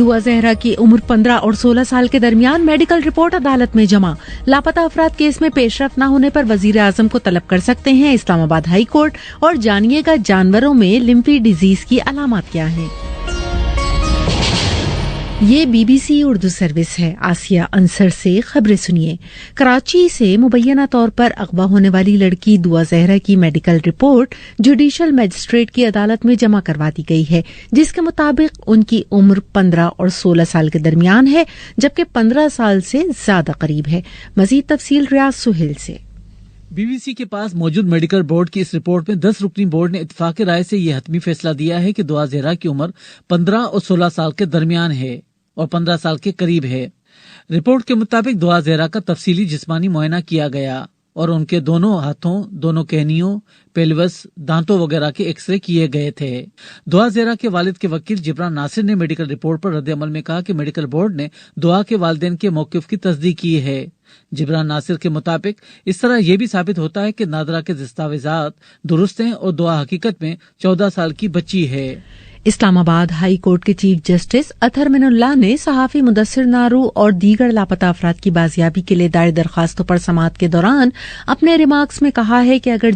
دعا زہرا کی عمر 15 اور 16 سال کے درمیان، میڈیکل رپورٹ عدالت میں جمع۔ لاپتہ افراد کیس میں پیش رفت نہ ہونے پر وزیر اعظم کو طلب کر سکتے ہیں اسلام آباد ہائی کورٹ۔ اور جانیے گا جانوروں میں لمفی ڈیزیز کی علامات کیا ہیں۔ یہ B B C Urdu service ہے۔ آسیہ انصر سے خبریں سنیے۔ کراچی سے مبینہ طور پر اغوا ہونے والی لڑکی دعا زہرا کی میڈیکل رپورٹ جوڈیشل مجسٹریٹ کی عدالت میں جمع کروا دی گئی ہے، جس کے مطابق ان کی عمر 15 اور 16 سال کے درمیان ہے، جبکہ 15 سال سے زیادہ قریب ہے۔ مزید تفصیل ریاض سہیل سے۔ بی بی سی کے پاس موجود میڈیکل بورڈ کی اس رپورٹ میں 10 رکنی بورڈ نے اتفاق رائے سے یہ حتمی فیصلہ دیا ہے کہ دعا زہرا کی عمر 15 اور 16 سال کے درمیان ہے اور 15 سال کے قریب ہے۔ رپورٹ کے مطابق دعا زہرا کا تفصیلی جسمانی معائنہ کیا گیا اور ان کے دونوں ہاتھوں، دونوں کہنیوں، پیلوس، دانتوں وغیرہ کے ایکس رے کیے گئے تھے۔ دعا زہرا کے والد کے وکیل جبران ناصر نے میڈیکل رپورٹ پر رد عمل میں کہا کہ میڈیکل بورڈ نے دعا کے والدین کے موقف کی تصدیق کی ہے۔ جبران ناصر کے مطابق اس طرح یہ بھی ثابت ہوتا ہے کہ نادرہ کے دستاویزات درست ہیں اور دعا حقیقت میں 14 سال کی بچی ہے۔ اسلام آباد ہائی کورٹ کے چیف جسٹس اطہر من اللہ نے صحافی مدثر نارو اور دیگر لاپتہ افراد کی بازیابی کے لیے دائر درخواستوں پر سماعت کے دوران اپنے ریمارکس میں کہا ہے کہ اگر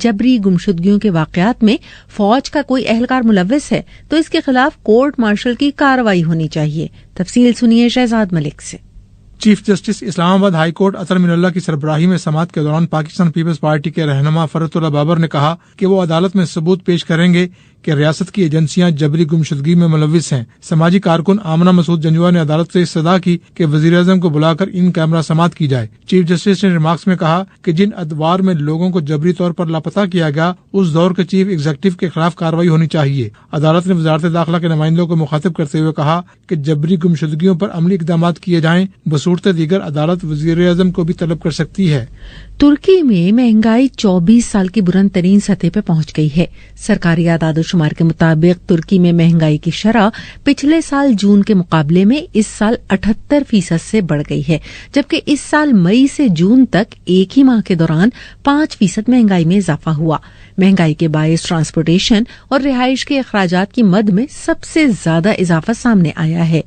جبری گمشدگیوں کے واقعات میں فوج کا کوئی اہلکار ملوث ہے تو اس کے خلاف کورٹ مارشل کی کارروائی ہونی چاہیے۔ تفصیل سنیے شہزاد ملک سے۔ چیف جسٹس اسلام آباد ہائی کورٹ اطہر من اللہ کی سربراہی میں سماعت کے دوران پاکستان پیپلز پارٹی کے رہنما فرت اللہ بابر نے کہا کہ وہ عدالت میں ثبوت پیش کریں گے کہ ریاست کی ایجنسیاں جبری گمشدگی میں ملوث ہیں۔ سماجی کارکن آمنہ مسعود جنجوا نے عدالت سے استدعا کی کہ وزیر اعظم کو بلا کر ان کیمرہ سماعت کی جائے۔ چیف جسٹس نے ریمارکس میں کہا کہ جن ادوار میں لوگوں کو جبری طور پر لاپتہ کیا گیا اس دور کے چیف ایگزیکٹو کے خلاف کارروائی ہونی چاہیے۔ عدالت نے وزارت داخلہ کے نمائندوں کو مخاطب کرتے ہوئے کہا کہ جبری گمشدگیوں پر عملی اقدامات کیے جائیں، بصورت دیگر عدالت وزیر اعظم کو بھی طلب کر سکتی ہے۔ ترکی میں مہنگائی 24 سال کی بلند ترین سطح پہ پہنچ گئی ہے۔ سرکاری اعداد و شمار کے مطابق ترکی میں مہنگائی کی شرح پچھلے سال جون کے مقابلے میں اس سال 78% سے بڑھ گئی ہے، جبکہ اس سال مئی سے جون تک ایک ہی ماہ کے دوران 5% مہنگائی میں اضافہ ہوا۔ مہنگائی کے باعث ٹرانسپورٹیشن اور رہائش کے اخراجات کی مد میں سب سے زیادہ اضافہ سامنے آیا ہے۔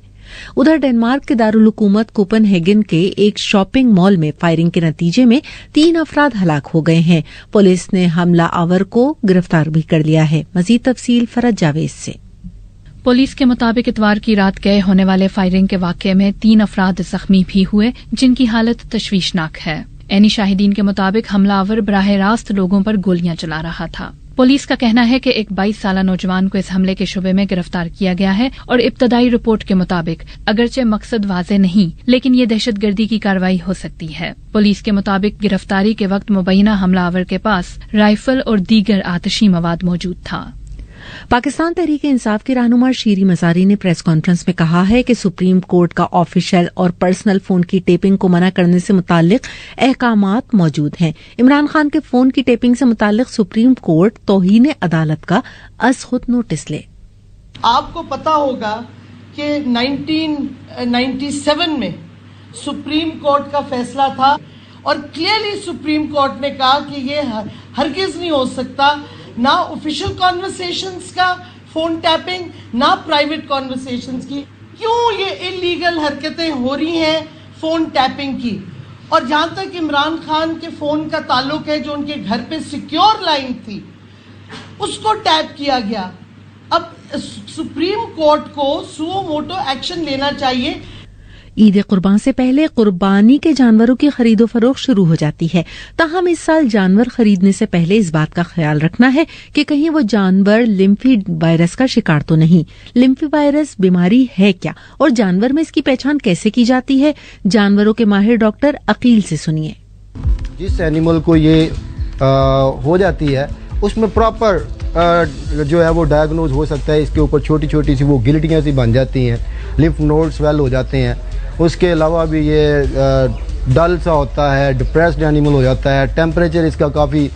ادھر ڈنمارک کے دارالحکومت کوپن ہیگن کے ایک شاپنگ مال میں فائرنگ کے نتیجے میں 3 افراد ہلاک ہو گئے ہیں۔ پولیس نے حملہ آور کو گرفتار بھی کر لیا ہے۔ مزید تفصیل فرج جاوید سے۔ پولیس کے مطابق اتوار کی رات گئے ہونے والے فائرنگ کے واقعے میں 3 افراد زخمی بھی ہوئے، جن کی حالت تشویشناک ہے۔ عینی شاہدین کے مطابق حملہ آور براہ راست لوگوں پر گولیاں چلا رہا تھا۔ پولیس کا کہنا ہے کہ ایک 22 سالہ نوجوان کو اس حملے کے شبے میں گرفتار کیا گیا ہے اور ابتدائی رپورٹ کے مطابق اگرچہ مقصد واضح نہیں لیکن یہ دہشت گردی کی کارروائی ہو سکتی ہے۔ پولیس کے مطابق گرفتاری کے وقت مبینہ حملہ آور کے پاس رائفل اور دیگر آتشی مواد موجود تھا۔ پاکستان تحریک انصاف کی رہنما شیری مزاری نے پریس کانفرنس میں کہا ہے کہ سپریم کورٹ کا آفیشیل اور پرسنل فون کی ٹیپنگ کو منع کرنے سے متعلق احکامات موجود ہیں۔ عمران خان کے فون کی ٹیپنگ سے متعلق سپریم کورٹ توہین عدالت کا از خود نوٹس لے۔ آپ کو پتا ہوگا کہ 1997 میں سپریم کورٹ کا فیصلہ تھا اور کلیئرلی سپریم کورٹ نے کہا کہ یہ ہرگز نہیں ہو سکتا، نہ آفیشیل کانورسیشنز کا فون ٹیپنگ نہ پرائیویٹ کانورسیشنز کی۔ کیوں یہ انلیگل حرکتیں ہو رہی ہیں فون ٹیپنگ کی؟ اور جہاں تک عمران خان کے فون کا تعلق ہے، جو ان کے گھر پہ سیکیور لائن تھی اس کو ٹیپ کیا گیا۔ اب سپریم کورٹ کو سو موٹو ایکشن لینا چاہیے۔ عید قربان سے پہلے قربانی کے جانوروں کی خرید و فروخت شروع ہو جاتی ہے، تاہم اس سال جانور خریدنے سے پہلے اس بات کا خیال رکھنا ہے کہ کہیں وہ جانور لمفی وائرس کا شکار تو نہیں۔ لمفی وائرس بیماری ہے کیا اور جانور میں اس کی پہچان کیسے کی جاتی ہے؟ جانوروں کے ماہر ڈاکٹر عقیل سے سنیے۔ جس اینیمل کو یہ ہو جاتی ہے اس میں پراپر جو ہے وہ ڈائگنوز ہو سکتا ہے۔ اس کے اوپر چھوٹی چھوٹی سی وہ گلٹیاں سی بن جاتی ہیں، لمف نوڈ سویل ہو جاتے ہیں۔ اس کے علاوہ بھی یہ ڈل سا ہوتا ہے، ڈپریسڈ اینیمل ہو جاتا ہے، ٹیمپریچر اس کا کافی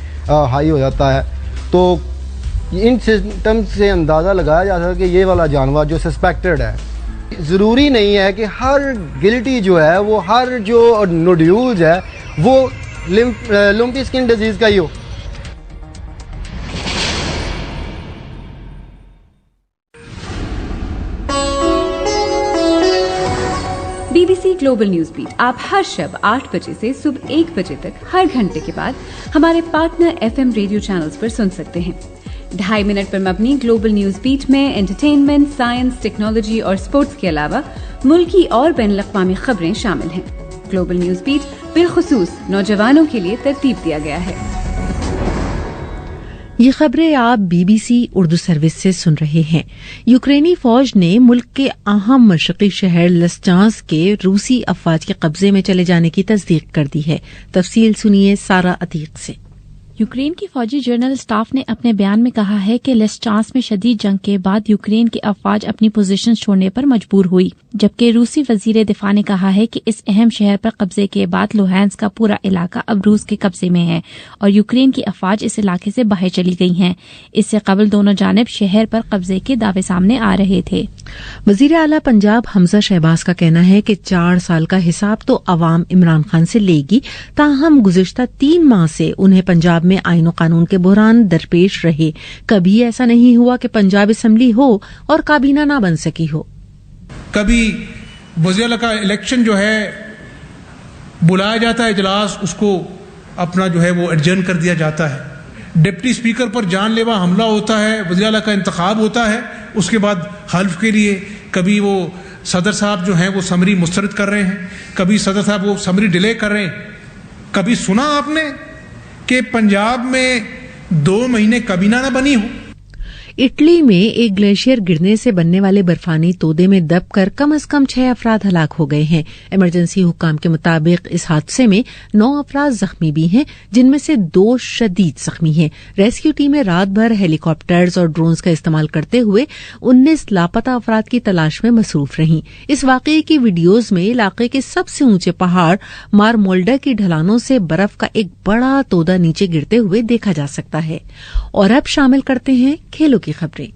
ہائی ہو جاتا ہے۔ تو ان سسٹم سے اندازہ لگایا جا سکتا ہے کہ یہ والا جانور جو سسپیکٹڈ ہے۔ ضروری نہیں ہے کہ ہر گلٹی جو ہے وہ ہر جو نوڈیولز ہے وہ لمفی اسکن ڈیزیز کا ہی ہو۔ BBC گلوبل نیوز بیٹ آپ ہر شب 8 بجے سے صبح 1 بجے تک ہر گھنٹے کے بعد ہمارے پارٹنر FM ریڈیو چینلز پر سن سکتے ہیں. 2.5 منٹ پر مبنی گلوبل نیوز بیٹ میں انٹرٹینمنٹ، سائنس، ٹیکنالوجی اور اسپورٹس کے علاوہ ملکی اور بین الاقوامی خبریں شامل ہیں. گلوبل نیوز بیٹ بالخصوص نوجوانوں کے لیے ترتیب دیا گیا ہے. یہ خبریں آپ BBC اردو سروس سے سن رہے ہیں. یوکرینی فوج نے ملک کے اہم مشرقی شہر لسچانسک کے روسی افواج کے قبضے میں چلے جانے کی تصدیق کر دی ہے. تفصیل سنیے سارا عتیق سے. یوکرین کی فوجی جنرل اسٹاف نے اپنے بیان میں کہا ہے کہ لسچانسک میں شدید جنگ کے بعد یوکرین کی افواج اپنی پوزیشن چھوڑنے پر مجبور ہوئی، جبکہ روسی وزیر دفاع نے کہا ہے کہ اس اہم شہر پر قبضے کے بعد لوہانسک کا پورا علاقہ اب روس کے قبضے میں ہے اور یوکرین کی افواج اس علاقے سے باہر چلی گئی ہیں. اس سے قبل دونوں جانب شہر پر قبضے کے دعوے سامنے آ رہے تھے. وزیر اعلیٰ پنجاب حمزہ شہباز کا کہنا ہے کہ 4 سال کا حساب تو عوام عمران خان سے لے گی، تاہم گزشتہ 3 ماہ سے انہیں پنجاب میں آئین و قانون کے بحران درپیش رہے. کبھی ایسا نہیں ہوا کہ پنجاب اسمبلی ہو اور کابینہ نہ بن سکی ہو. کبھی وزیر اعلیٰ کا الیکشن جو ہے بلایا جاتا ہے اجلاس، اس کو اپنا جو ہے وہ ایڈجرن کر دیا جاتا ہے. ڈپٹی اسپیکر پر جان لیوا حملہ ہوتا ہے، وزیر اعلیٰ کا انتخاب ہوتا ہے، اس کے بعد حلف کے لیے کبھی وہ صدر صاحب جو ہیں وہ سمری مسترد کر رہے ہیں، کبھی صدر صاحب وہ سمری ڈیلے کر رہے ہیں. کبھی سنا آپ نے کہ پنجاب میں 2 مہینے کابینہ نہ بنی ہو؟ اٹلی میں ایک گلیشیئر گرنے سے بننے والے برفانی تودے میں دب کر کم از کم 6 افراد ہلاک ہو گئے ہیں. ایمرجنسی حکام کے مطابق اس حادثے میں 9 افراد زخمی بھی ہیں، جن میں سے 2 شدید زخمی ہیں. ریسکیو ٹیمیں رات بھر ہیلی کاپٹرز اور ڈرونز کا استعمال کرتے ہوئے 19 لاپتہ افراد کی تلاش میں مصروف رہیں. اس واقعے کی ویڈیوز میں علاقے کے سب سے اونچے پہاڑ مارمولڈا کی ڈھلانوں سے برف کا ایک بڑا تودا نیچے گرتے ہوئے دیکھا جا سکتا ہے. اور اب شامل کرتے ہیں کھیلوں کی خبریں.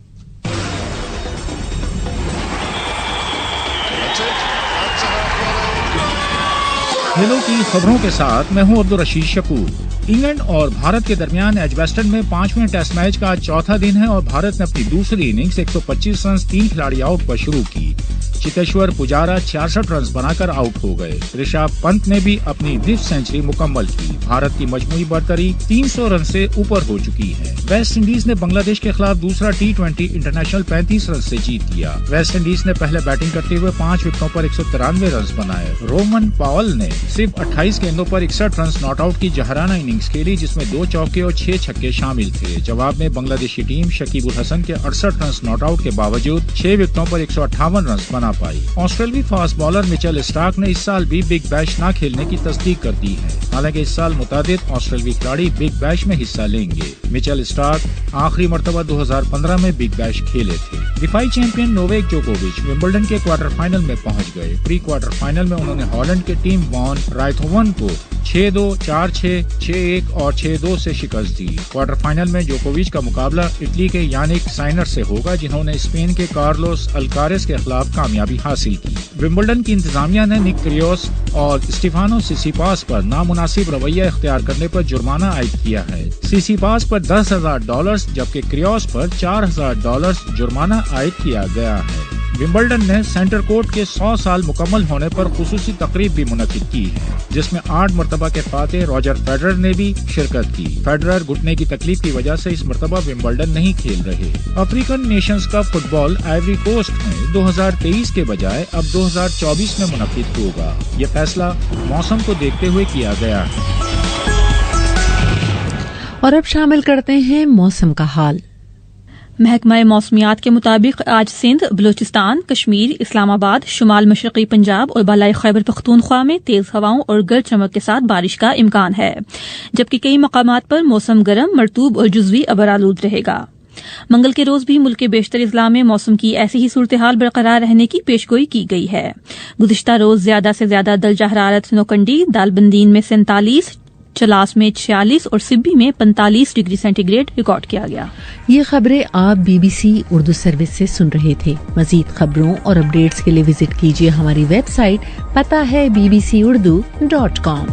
کھیلوں کی خبروں کے ساتھ میں ہوں عبدالرشید شکور. انگلینڈ اور بھارت کے درمیان ایجبسٹن میں 5ویں ٹیسٹ میچ کا چوتھا دن ہے اور بھارت نے اپنی دوسری اننگز 125 رنز 3 کھلاڑی آؤٹ پر شروع کی. چتیشور پجارا 66 رنز بنا کر آؤٹ ہو گئے. رشبھ پنت نے بھی اپنی 20 سینچری مکمل کی. بھارت کی مجموعی برتری 300 رن سے اوپر ہو چکی ہے. ویسٹ انڈیز نے بنگلہ دیش کے خلاف دوسرا T20 انٹرنیشنل 35 رن سے جیت لیا. ویسٹ انڈیز نے پہلے بیٹنگ کرتے ہوئے 5 وکٹوں پر 193 رنز بنائے. رومن پاول نے صرف 28 گیندوں پر 61 رنز ناٹ آؤٹ کی جہرانہ اننگز کھیلی، جس میں 2 چوکے اور 6 چھکے شامل تھے. جواب میں بنگلہ دیشی ٹیم شکیب الحسن کے 68 رنز ناٹ آؤٹ کے باوجود 6 وکٹوں پر 158 رنز بنا پائی. آسٹریلوی فاسٹ بالر مچل اسٹارک نے اس سال بھی بگ بیش نہ کھیلنے کی تصدیق کر دی ہے. حالانکہ اس سال متعدد آسٹریلوی کھلاڑی بگ بیش میں حصہ لیں گے. مچل اسٹارک آخری مرتبہ 2015 میں بگ بیش کھیلے تھے. دفاعی چیمپئن نوویک جوکووچ ومبلڈن کے کوارٹر فائنل میں پہنچ گئے. پری کوارٹر فائنل میں انہوں نے ہالینڈ کے ٹیم وان رائتھوون کو 6-2، 4-6، 6-1 اور 6-2 سے شکست دی. کوارٹر فائنل میں جوکووچ کا مقابلہ اٹلی کے یانک سائنر سے ہوگا، جنہوں نے اسپین کے کارلوس الکارز کے خلاف کامیابی حاصل کی. ومبلڈن کی انتظامیہ نے نک کریوس اور اسٹیفانو سیسیپاس پر نامناسب رویہ اختیار کرنے پر جرمانہ عائد کیا ہے. سیسیپاس پر $10,000 جبکہ کریوس پر $4,000 جرمانہ عائد کیا گیا ہے. ومبلڈن نے سینٹر کورٹ کے 100 سال مکمل ہونے پر خصوصی تقریب بھی منعقد کی ہے، جس میں 8 مرتبہ کے فاتح روجر فیڈرر نے بھی شرکت کی. فیڈرر گھٹنے کی تکلیف کی وجہ سے اس مرتبہ ومبلڈن نہیں کھیل رہے. افریقن نیشنز کپ فٹ بال آئیوری کوسٹ میں 2023 کے بجائے اب 2024 میں منعقد ہوگا. یہ فیصلہ موسم کو دیکھتے ہوئے کیا گیا ہے. اور اب شامل کرتے ہیں موسم کا حال. محکمہ موسمیات کے مطابق آج سندھ، بلوچستان، کشمیر، اسلام آباد، شمال مشرقی پنجاب اور بالائی خیبر پختونخوا میں تیز ہواؤں اور گرج چمک کے ساتھ بارش کا امکان ہے، جبکہ کئی مقامات پر موسم گرم، مرطوب اور جزوی ابرآلود رہے گا. منگل کے روز بھی ملک کے بیشتر اضلاع میں موسم کی ایسی ہی صورتحال برقرار رہنے کی پیشگوئی کی گئی ہے. گزشتہ روز زیادہ سے زیادہ درجہ حرارت نوکنڈی، دالبندین میں 47، چلاس میں 46 اور سبی میں 45 ڈگری سینٹی گریڈ ریکارڈ کیا گیا. یہ خبریں آپ BBC اردو سروس سے سن رہے تھے. مزید خبروں اور اپڈیٹس کے لیے وزٹ کیجیے ہماری ویب سائٹ. پتہ ہے bbcurdu.com.